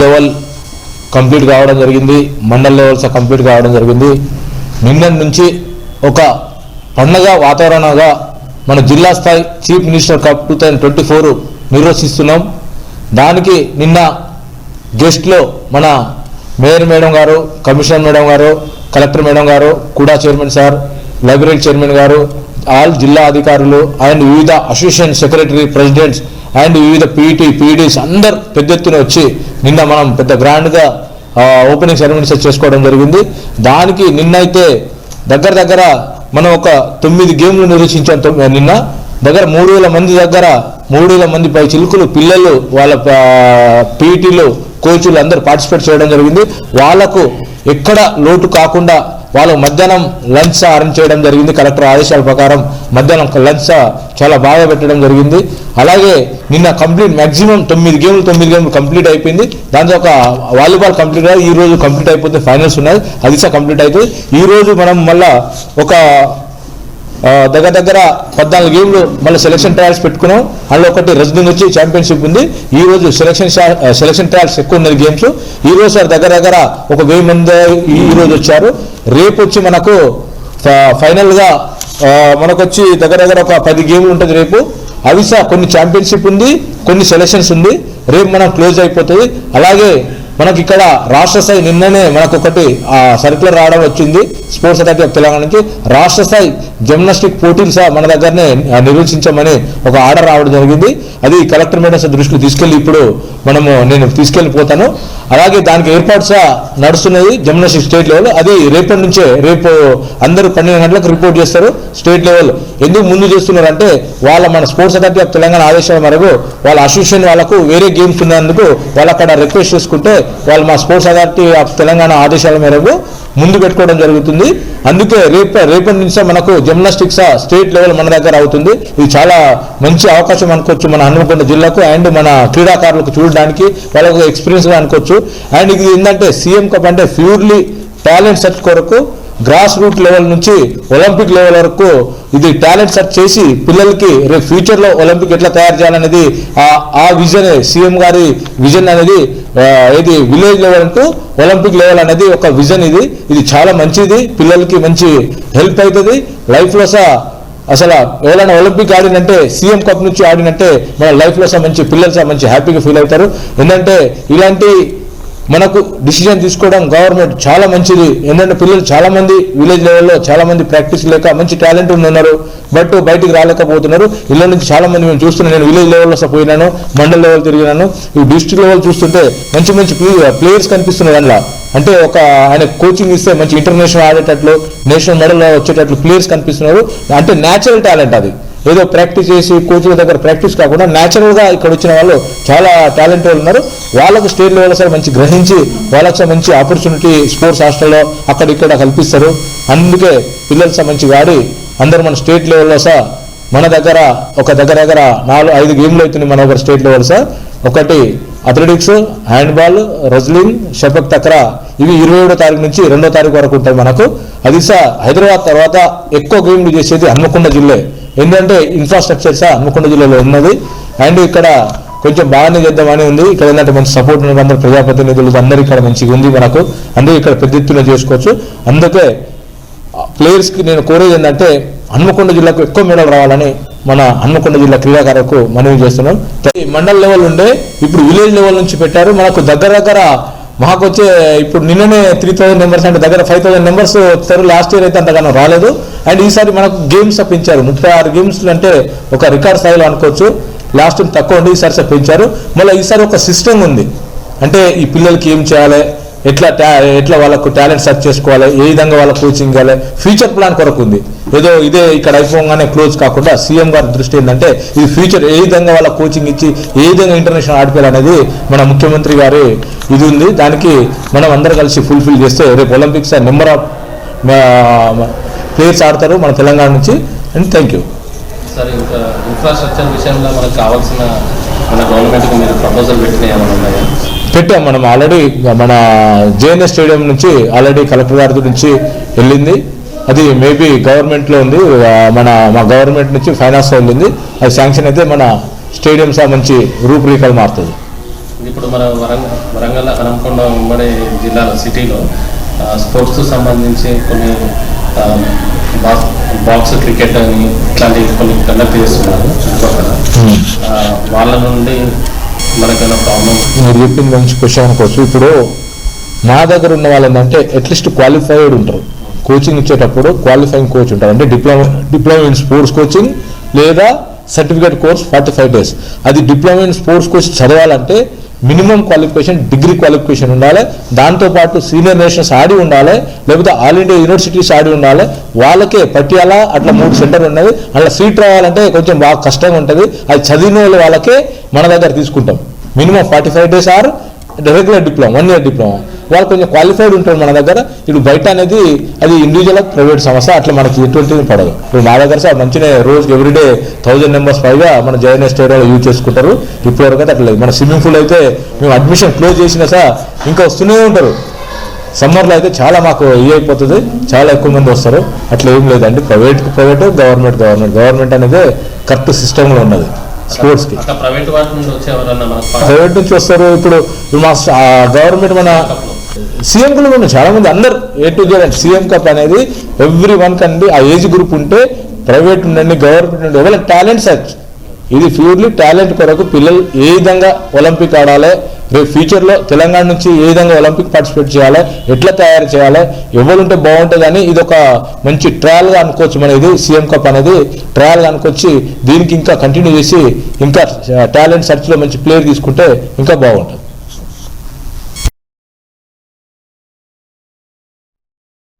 Level complete కావడం జరిగింది, mandal levels complete కావడం జరిగింది. నిన్న నుంచి ఒక పండగ వాతావరణంగా మన జిల్లా స్థాయి చీఫ్ మినిస్టర్ కప్ 2024 నిర్వహిస్తున్నాం. దానికి నిన్న గెస్ట్లో మన మేయర్ మేడం గారు, కమిషనర్ మేడం గారు, కలెక్టర్ మేడం గారు, కూడా చైర్మన్ సార్, లైబ్రరీ చైర్మన్ గారు, ఆల్ జిల్లా అధికారులు అండ్ వివిధ అసోసియేషన్ సెక్రటరీ ప్రెసిడెంట్స్ అండ్ వివిధ పీఈటీస్ అందరు పెద్ద ఎత్తున వచ్చి నిన్న మనం పెద్ద గ్రాండ్గా ఓపెనింగ్ సెరమనీస్ చేసుకోవడం జరిగింది. దానికి నిన్నైతే దగ్గర మనం ఒక 9 గేమ్లు నిర్వహించాం. నిన్న దగ్గర 3,000 మంది పై చిలుకులు పిల్లలు వాళ్ళ పీఈటీలు కోచ్లు అందరూ పార్టిసిపేట్ చేయడం జరిగింది. వాళ్ళకు ఎక్కడ లోటు కాకుండా వాళ్ళు మధ్యాహ్నం లంచ్ అరేంజ్ చేయడం జరిగింది. కలెక్టర్ ఆదేశాల ప్రకారం మధ్యాహ్నం లంచ్ చాలా బాగా పెట్టడం జరిగింది. అలాగే నిన్న కంప్లీట్ మ్యాక్సిమం 9 గేమ్లు కంప్లీట్ అయిపోయింది. దాంతో ఒక వాలీబాల్ కంప్లీట్ అయ్యి ఈ రోజు కంప్లీట్ అయిపోతే ఫైనల్స్ ఉన్నాయి, అది కంప్లీట్ అవుతుంది. ఈ రోజు మనం మళ్ళా ఒక దగ్గర 14 గేమ్లు మళ్ళీ సెలక్షన్ ట్రయల్స్ పెట్టుకున్నాం. అందులో ఒకటి రెజ్లింగ్ వచ్చి ఛాంపియన్షిప్ ఉంది. ఈ రోజు సెలక్షన్ ట్రయల్స్ ఎక్కువ ఉన్నది గేమ్స్. ఈ రోజు సార్ దగ్గర ఒక 1000 మంది ఈ రోజు వచ్చారు. రేపు వచ్చి మనకు ఫైనల్గా మనకు వచ్చి దగ్గర ఒక 10 గేమ్లు ఉంటుంది రేపు. అవి సార్ కొన్ని ఛాంపియన్షిప్ ఉంది, కొన్ని సెలక్షన్స్ ఉంది. రేపు మనం క్లోజ్ అయిపోతుంది. అలాగే మనకి ఇక్కడ రాష్ట్ర స్థాయి నిన్ననే మనకు ఒకటి సర్క్యులర్ రావడం వచ్చింది స్పోర్ట్స్ అథారిటీ ఆఫ్ తెలంగాణ నుంచి. రాష్ట్ర స్థాయి జిమ్నాస్టిక్ పోటీలు సార్ మన దగ్గరనే నిర్వహించమని ఒక ఆర్డర్ రావడం జరిగింది. అది కలెక్టర్ మేడం సార్ దృష్టికి తీసుకెళ్ళి ఇప్పుడు నేను తీసుకెళ్ళిపోతాను. అలాగే దానికి ఏర్పాటు నడుస్తున్నది జిమ్నాస్టిక్ స్టేట్ లెవెల్. అది రేపటి నుంచే, రేపు అందరూ 12 గంటలకు రిపోర్ట్ చేస్తారు స్టేట్ లెవెల్. ఎందుకు ముందు చేస్తున్నారంటే మన స్పోర్ట్స్ అథారిటీ ఆఫ్ తెలంగాణ ఆదేశాల మేరకు వాళ్ళ అసోసియేషన్ వాళ్ళకు వేరే గేమ్స్ ఉన్నందుకు వాళ్ళు అక్కడ రిక్వెస్ట్ చేసుకుంటే వాళ్ళు మా స్పోర్ట్స్ అథారిటీ ఆఫ్ తెలంగాణ ఆదేశాల మేరకు ముందు పెట్టుకోవడం జరుగుతుంది. అందుకే రేపటి నుంచి మనకు జిమ్నాస్టిక్స్ స్టేట్ లెవెల్ మన దగ్గర అవుతుంది. ఇది చాలా మంచి అవకాశం అనుకోవచ్చు మన హన్మకొండ జిల్లాకు అండ్ మన క్రీడాకారులకు చూడడానికి, వాళ్ళకు ఎక్స్పీరియన్స్గా అనుకోవచ్చు. అండ్ ఇది ఏంటంటే సీఎం కప్ అంటే ప్యూర్లీ టాలెంట్ సెర్చ్ కొరకు గ్రాస్ రూట్ లెవెల్ నుంచి ఒలింపిక్ లెవెల్ వరకు ఇది టాలెంట్ సెర్చ్ చేసి పిల్లలకి రేపు ఫ్యూచర్లో ఒలింపిక్ ఎట్లా తయారు చేయాలనేది ఆ విజన్, సీఎం గారి విజన్ అనేది ఇది village level to Olympic level అనేది ఒక విజన్. ఇది చాలా మంచిది, పిల్లలకి మంచి హెల్ప్ అవుతుంది లైఫ్లో. అసలు ఎవరైనా ఒలింపిక్ ఆడినంటే, సీఎం కప్ నుంచి ఆడినంటే మన లైఫ్లో మంచి పిల్లలు మంచి హ్యాపీగా ఫీల్ అవుతారు. ఏంటంటే ఇలాంటి మనకు డిసిజన్ తీసుకోవడం గవర్నమెంట్ చాలా మంచిది. ఏంటంటే పిల్లలు చాలా మంది విలేజ్ లెవెల్లో చాలా మంది ప్రాక్టీస్ లేక మంచి టాలెంట్ ఉన్నారు, బట్ బయటికి రాలేకపోతున్నారు. ఇళ్ళ నుంచి చాలా మంది మేము చూస్తున్నాను. నేను విలేజ్ లెవెల్లో పోయినాను, మండల్ లెవెల్ తిరిగినాను. ఈ డిస్ట్రిక్ట్ లెవెల్ చూస్తుంటే మంచి ప్లేయర్స్ కనిపిస్తున్నారు. అందులో అంటే ఆయన కోచింగ్ ఇస్తే మంచి ఇంటర్నేషనల్ ఆడేటట్లు, నేషనల్ మెడల్ వచ్చేటట్లు ప్లేయర్స్ కనిపిస్తున్నారు. అంటే న్యాచురల్ టాలెంట్, అది ఏదో ప్రాక్టీస్ చేసి కోచ్ల దగ్గర ప్రాక్టీస్ కాకుండా న్యాచురల్గా ఇక్కడ వచ్చిన వాళ్ళు చాలా టాలెంట్ వాళ్ళు ఉన్నారు. వాళ్ళకు స్టేట్ లెవెల్ సార్ మంచి గ్రహించి వాళ్ళకి మంచి ఆపర్చునిటీ స్పోర్ట్స్ హాస్టల్లో అక్కడ కల్పిస్తారు. అందుకే పిల్లలు మంచిగా ఆడి అందరూ మన స్టేట్ లెవెల్లో మన దగ్గర ఒక దగ్గర 4-5 గేమ్లు అవుతుంది మన ఒక స్టేట్ లెవెల్ సార్. ఒకటి అథ్లెటిక్స్, హ్యాండ్బాల్, రెజ్లింగ్, షపక్ తక్రా, ఇవి 27వ తారీఖు నుంచి 2వ తారీఖు వరకు ఉంటాయి మనకు. అది హైదరాబాద్ తర్వాత ఎక్కువ గేమ్లు చేసేది హన్మకొండ జిల్లా. ఏంటంటే ఇన్ఫ్రాస్ట్రక్చర్ హన్మకొండ జిల్లాలో ఉన్నది. అండ్ ఇక్కడ కొంచెం బాగానే చేద్దామని ఉంది. ఇక్కడ ఏంటంటే మంచి సపోర్ట్ ఉన్న అందరూ ప్రజాప్రతినిధులు అందరూ ఇక్కడ మంచిగా ఉంది మనకు. అందుకే ఇక్కడ పెద్ద ఎత్తున చేసుకోవచ్చు. అందుకే ప్లేయర్స్కి నేను కోరేది ఏంటంటే హన్మకొండ జిల్లాకు ఎక్కువ మెడల్ రావాలని మన హన్మకొండ జిల్లా క్రీడాకారులకు మనవి చేస్తున్నాం. మండల్ లెవెల్ ఉండే ఇప్పుడు విలేజ్ లెవెల్ నుంచి పెట్టారు. మనకు దగ్గర మాకు వచ్చే ఇప్పుడు నిన్ననే 3000 మెంబర్స్ అంటే దగ్గర 5000 మెంబర్స్ వచ్చారు. లాస్ట్ ఇయర్ అయితే అంతగానో రాలేదు. అండ్ ఈసారి మనకు గేమ్స్ పెంచారు. 36 గేమ్స్ అంటే ఒక రికార్డ్ స్థాయిలో అనుకోవచ్చు. లాస్ట్ తక్కువ ఉండి ఈసారి పెంచారు. మళ్ళీ ఈసారి ఒక సిస్టమ్ ఉంది. అంటే ఈ పిల్లలకి ఏం చేయాలి, ఎట్లా వాళ్ళకు టాలెంట్ సెర్చ్ చేసుకోవాలి, ఏ విధంగా వాళ్ళ కోచింగ్ ఇవ్వాలి, ఫ్యూచర్ ప్లాన్ కొరకు ఉంది. ఏదో ఇదే ఇక్కడ అయిపోగానే క్లోజ్ కాకుండా సీఎం గారి దృష్టి ఏంటంటే ఇది ఫ్యూచర్ ఏ విధంగా వాళ్ళ కోచింగ్ ఇచ్చి ఏ విధంగా ఇంటర్నేషనల్ ఆడిపోయాలనేది మన ముఖ్యమంత్రి గారి ఇది ఉంది. దానికి మనం అందరూ కలిసి ఫుల్ఫిల్ చేస్తే రేపు ఒలింపిక్స్ నెంబర్ ఆఫ్ ప్లేయర్స్ ఆడతారు మన తెలంగాణ నుంచి. And thank you sir. ఇంకా ఇన్ఫ్రాస్ట్రక్చర్ విషయంలో మనకు కావాల్సిన మన గవర్నమెంట్కి మీరు ప్రపోజల్ పెట్టాం. మనం ఆల్రెడీ మన జేఎన్ఎస్ స్టేడియం నుంచి ఆల్రెడీ కలెక్టర్ గారి నుంచి వెళ్ళింది. అది మేబీ గవర్నమెంట్లో ఉంది, మా గవర్నమెంట్ నుంచి ఫైనాన్స్ వెళ్ళింది. అది శాంక్షన్ అయితే మన స్టేడియం మంచి రూపురేఖలు మారుతుంది. ఇప్పుడు మన వరంగల్ హనంకొండ ఉమ్మడి జిల్లాలో సిటీలో స్పోర్ట్స్ సంబంధించి కొన్ని బాక్స్ క్రికెట్ అని ఇట్లాంటి కొన్ని కండక్ట్ చేస్తున్నారు చుట్టుపక్కల. వాళ్ళ నుండి మనకైనా ప్రాబ్లం? మీరు చెప్పింది మంచి క్వశ్చన్ అనుకోవచ్చు. ఇప్పుడు మా దగ్గర ఉన్న వాళ్ళు ఏంటంటే అట్లీస్ట్ క్వాలిఫైడ్ ఉంటారు. కోచింగ్ ఇచ్చేటప్పుడు క్వాలిఫైయింగ్ కోచ్ ఉంటారు. అంటే డిప్లొమా ఇన్ స్పోర్ట్స్ కోచింగ్ లేదా సర్టిఫికేట్ కోర్స్ 45 days. అది డిప్లొమా ఇన్ స్పోర్ట్స్ కోర్స్ చదవాలంటే మినిమం క్వాలిఫికేషన్ డిగ్రీ క్వాలిఫికేషన్ ఉండాలి. దాంతోపాటు సీనియర్ నేషనల్స్ ఆడి ఉండాలి, లేకపోతే ఆల్ ఇండియా యూనివర్సిటీస్ ఆడి ఉండాలి. వాళ్ళకే పట్టియాల అట్లా 3 సెంటర్ ఉన్నది. అట్లా సీట్ రావాలంటే కొంచెం బాగా కష్టంగా ఉంటుంది. అది చదివిన వాళ్ళకే మన దగ్గర తీసుకుంటాం. Minimum 45 days or regular diploma 1 year diploma. వాళ్ళు కొంచెం క్వాలిఫైడ్ ఉంటారు మన దగ్గర. ఇప్పుడు బయట అనేది అది ఇండివిజువల్ ప్రైవేట్ సమస్య, అట్లా మనకి ఎటువంటిది పడదు. ఇప్పుడు మా దగ్గర సార్ మంచిగా రోజుకి ఎవ్రీడే 1000 members పైగా మన జైన్ స్టేడియంలో యూజ్ చేసుకుంటారు. ఇప్పటివరకు అయితే అట్లా మన స్విమ్మింగ్ పూల్ అయితే మేము అడ్మిషన్ క్లోజ్ చేసినా సార్ ఇంకా వస్తూనే ఉంటారు. సమ్మర్లో అయితే చాలా మాకు అయిపోతుంది, చాలా ఎక్కువ మంది వస్తారు. అట్లా ఏం లేదండి, ప్రైవేట్ గవర్నమెంట్ అనేది కరెక్ట్ సిస్టంలో ఉన్నది. స్పోర్ట్స్ కి ప్రైవేట్ నుంచి వస్తారు. ఇప్పుడు మా గవర్నమెంట్ మన సీఎం కూడా ఉన్నాయి చాలా మంది, అందరు A to Z. CM cup అనేది ఎవ్రీ వన్ కండి ఆ ఏజ్ గ్రూప్ ఉంటే ప్రైవేట్ ఉండండి గవర్నమెంట్ ఉండి ఎవరి టాలెంట్ సర్చ్. ఇది ప్యూర్లీ టాలెంట్ కొరకు పిల్లలు ఏ విధంగా ఒలింపిక్ ఆడాలి, రేపు ఫ్యూచర్లో తెలంగాణ నుంచి ఏ విధంగా ఒలింపిక్ పార్టిసిపేట్ చేయాలి, ఎట్లా తయారు చేయాలి, ఎవరుంటే బాగుంటుంది అని ఇది ఒక మంచి ట్రయల్గా అనుకోవచ్చు. మన ఇది సీఎం కప్ అనేది ట్రయల్గా అనుకొచ్చి దీనికి ఇంకా కంటిన్యూ చేసి ఇంకా టాలెంట్ సర్చ్లో మంచి ప్లేయర్ తీసుకుంటే ఇంకా బాగుంటుంది.